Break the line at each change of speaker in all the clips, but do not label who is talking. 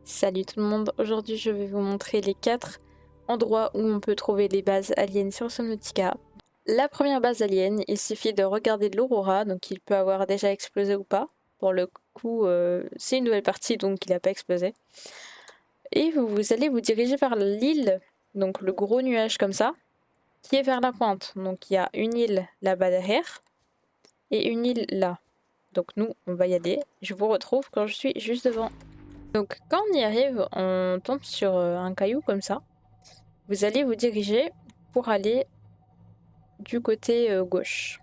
Salut tout le monde, aujourd'hui je vais vous montrer les 4 endroits où on peut trouver les bases aliens sur Subnautica. La première base alien, il suffit de regarder l'Aurora, donc il peut avoir déjà explosé ou pas. Pour le coup, c'est une nouvelle partie donc il n'a pas explosé. Et vous allez vous diriger vers l'île, donc le gros nuage comme ça, qui est vers la pointe. Donc il y a une île là-bas derrière et une île là. Donc nous, on va y aller. Je vous retrouve quand je suis juste devant. Donc quand on y arrive, on tombe sur un caillou comme ça. Vous allez vous diriger pour aller du côté gauche.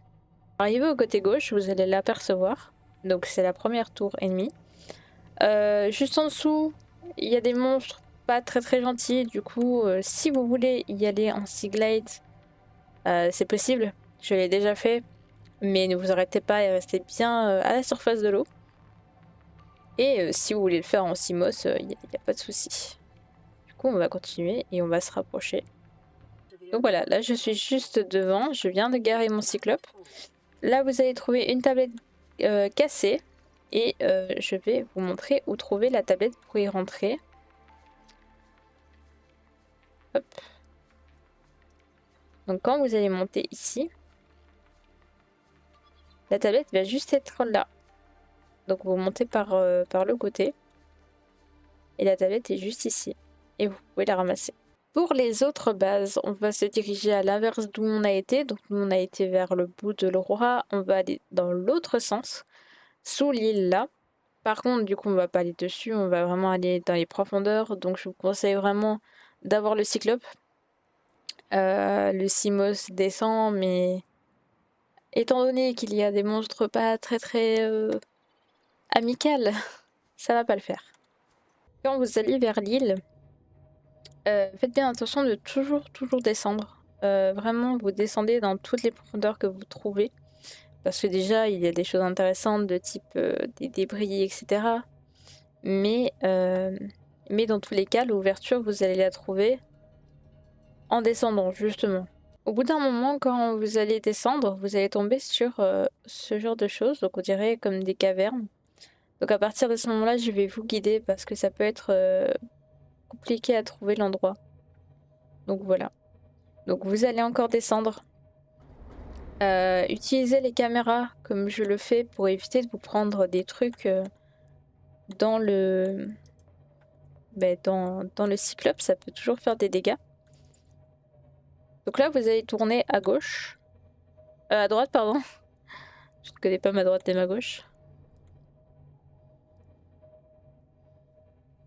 Arrivé au côté gauche, vous allez l'apercevoir. Donc c'est la première tour ennemie. Juste en dessous, il y a des monstres pas très gentils. Du coup, si vous voulez y aller en Sea Glide, c'est possible. Je l'ai déjà fait. Mais ne vous arrêtez pas et restez bien à la surface de l'eau. Et si vous voulez le faire en Simos, il n'y a pas de souci. Du coup, on va continuer et on va se rapprocher. Donc voilà, là je suis juste devant, je viens de garer mon cyclope. Là vous allez trouver une tablette cassée et je vais vous montrer où trouver la tablette pour y rentrer. Hop. Donc quand vous allez monter ici, la tablette va juste être là. Donc vous montez par le côté et la tablette est juste ici et vous pouvez la ramasser. Pour les autres bases, on va se diriger à l'inverse d'où on a été. Donc nous on a été vers le bout de l'Aurora, on va aller dans l'autre sens, sous l'île là. Par contre, du coup, on va pas aller dessus, on va vraiment aller dans les profondeurs. Donc je vous conseille vraiment d'avoir le cyclope. Le Simos descend, mais étant donné qu'il y a des monstres pas très amicales, ça va pas le faire. Quand vous allez vers l'île, faites bien attention de toujours descendre. Vraiment, vous descendez dans toutes les profondeurs que vous trouvez. Parce que déjà, il y a des choses intéressantes de type des débris, etc. Mais dans tous les cas, l'ouverture, vous allez la trouver en descendant, justement. Au bout d'un moment, quand vous allez descendre, vous allez tomber sur ce genre de choses. Donc on dirait comme des cavernes. Donc à partir de ce moment-là, je vais vous guider parce que ça peut être compliqué à trouver l'endroit. Donc voilà. Donc vous allez encore descendre. Utilisez les caméras comme je le fais pour éviter de vous prendre des trucs dans le... dans le cyclope, ça peut toujours faire des dégâts. Donc là, vous allez tourner à gauche. À droite, pardon. Je ne connais pas ma droite et ma gauche.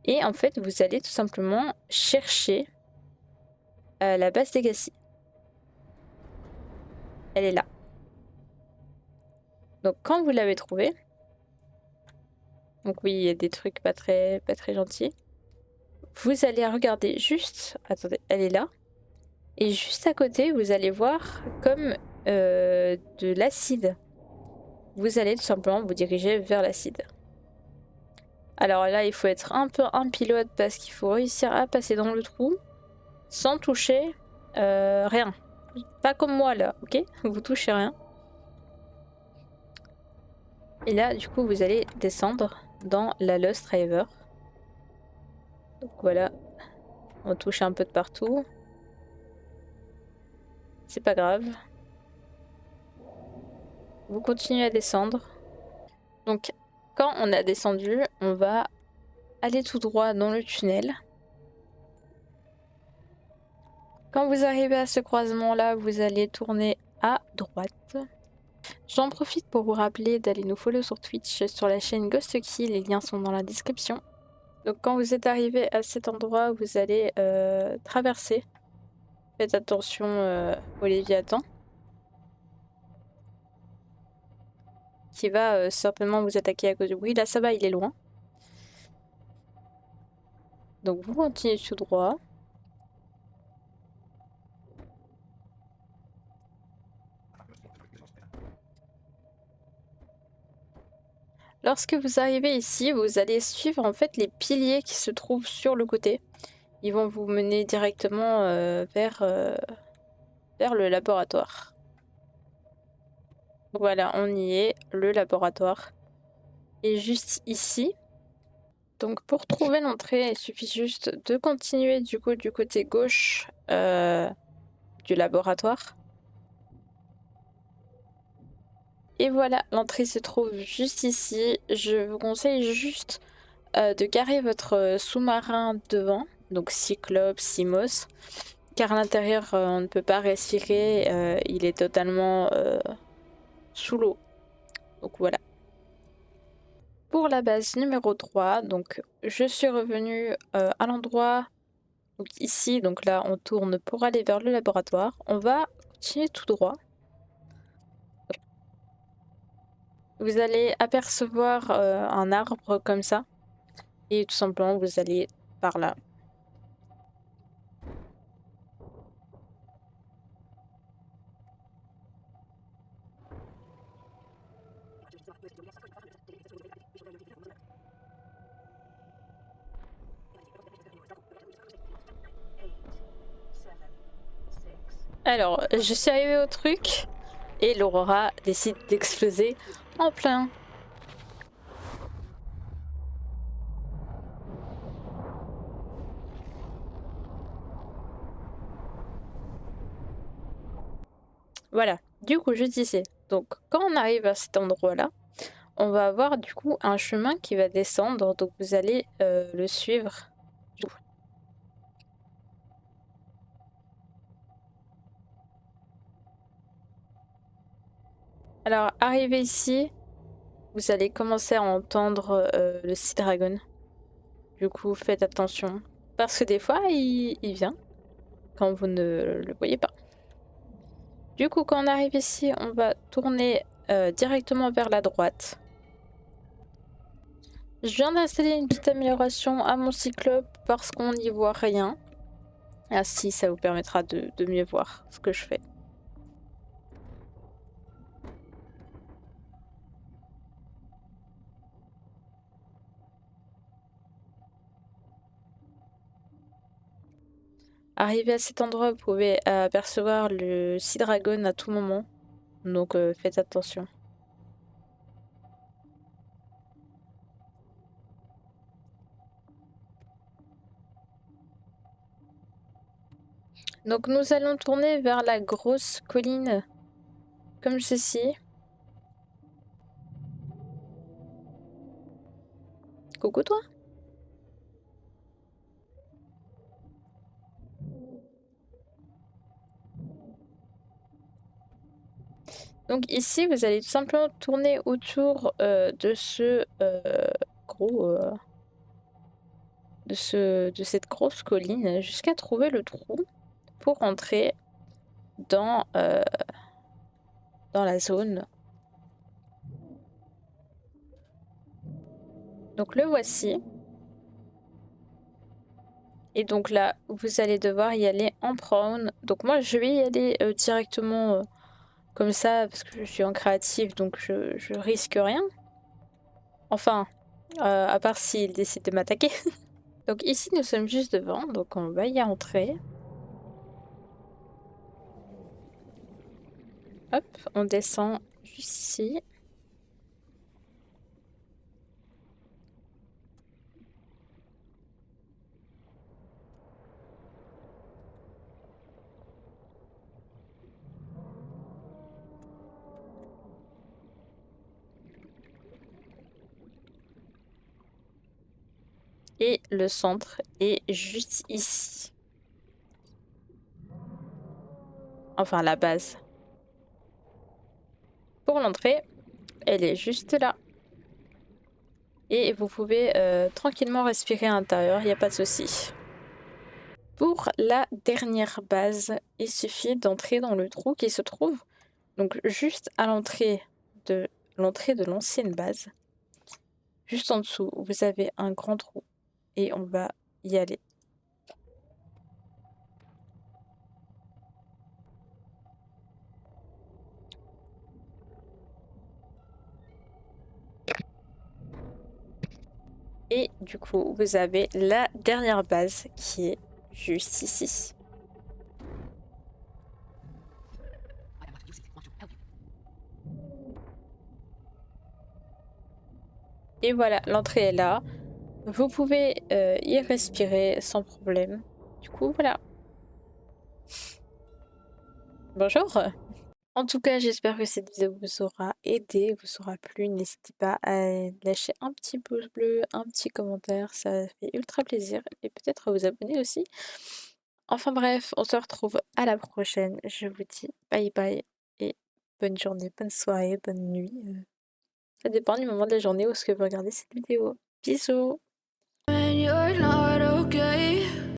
Et en fait, vous allez tout simplement chercher la base Legacy. Elle est là. Donc quand vous l'avez trouvée, donc oui, il y a des trucs pas très gentils. Vous allez regarder juste, attendez, elle est là. Et juste à côté, vous allez voir comme de l'acide. Vous allez tout simplement vous diriger vers l'acide. Alors là, il faut être un peu un pilote parce qu'il faut réussir à passer dans le trou sans toucher rien. Pas comme moi là, ok? Vous touchez rien. Et là, du coup, vous allez descendre dans la Lost River. Donc voilà, on touche un peu de partout. C'est pas grave. Vous continuez à descendre. Donc, quand on a descendu, on va aller tout droit dans le tunnel. Quand vous arrivez à ce croisement-là, vous allez tourner à droite. J'en profite pour vous rappeler d'aller nous follow sur Twitch sur la chaîne GhostKey, les liens sont dans la description. Donc quand vous êtes arrivé à cet endroit, vous allez traverser. Faites attention au Léviathan. Qui va certainement vous attaquer à cause du bruit. Là ça va, il est loin. Donc vous continuez tout droit. Lorsque vous arrivez ici, vous allez suivre en fait les piliers qui se trouvent sur le côté. Ils vont vous mener directement vers le laboratoire. Voilà, on y est, le laboratoire. Et juste ici, Donc pour trouver l'entrée, il suffit juste de continuer du coup du côté gauche du laboratoire. Et voilà, l'entrée se trouve juste ici. Je vous conseille juste de garer votre sous-marin devant, donc Cyclope, Simos, car à l'intérieur on ne peut pas respirer, il est totalement sous l'eau. Donc voilà. Pour la base numéro 3, donc je suis revenue à l'endroit, donc ici, donc là on tourne pour aller vers le laboratoire. On va continuer tout droit. Vous allez apercevoir un arbre comme ça. Et tout simplement, vous allez par là. Alors, je suis arrivée au truc et l'Aurora décide d'exploser en plein. Voilà, du coup je disais, donc quand on arrive à cet endroit-là, on va avoir du coup un chemin qui va descendre, donc vous allez le suivre. Alors arrivé ici, vous allez commencer à entendre le Sea Dragon. Du coup faites attention, parce que des fois il vient quand vous ne le voyez pas. Du coup quand on arrive ici, on va tourner directement vers la droite. Je viens d'installer une petite amélioration à mon cyclope parce qu'on n'y voit rien. Ainsi, ça vous permettra de mieux voir ce que je fais. Arrivé à cet endroit, vous pouvez apercevoir le Sea Dragon à tout moment. Donc faites attention. Donc nous allons tourner vers la grosse colline comme ceci. Coucou toi. Donc ici, vous allez tout simplement tourner autour de ce gros... de cette grosse colline jusqu'à trouver le trou pour entrer dans la zone. Donc le voici. Et donc là, vous allez devoir y aller en prone. Donc moi, je vais y aller directement comme ça parce que je suis en créative, donc je risque rien. Enfin, à part s'il décide de m'attaquer. Donc ici, nous sommes juste devant, donc on va y entrer. Hop, on descend juste ici. Et le centre est juste ici. Enfin, la base. Pour l'entrée, elle est juste là. Et vous pouvez tranquillement respirer à l'intérieur, il n'y a pas de souci. Pour la dernière base, il suffit d'entrer dans le trou qui se trouve donc juste à l'entrée de l'ancienne base. Juste en dessous, vous avez un grand trou et on va y aller. Et du coup, vous avez la dernière base qui est juste ici. Et voilà, l'entrée est là. Vous pouvez y respirer sans problème. Du coup, voilà. Bonjour. En tout cas, j'espère que cette vidéo vous aura aidé, vous aura plu. N'hésitez pas à lâcher un petit pouce bleu, un petit commentaire, ça fait ultra plaisir. Et peut-être à vous abonner aussi. Enfin bref, on se retrouve à la prochaine. Je vous dis bye bye et bonne journée, bonne soirée, bonne nuit. Ça dépend du moment de la journée où est-ce que vous regardez cette vidéo. Bisous! When you're not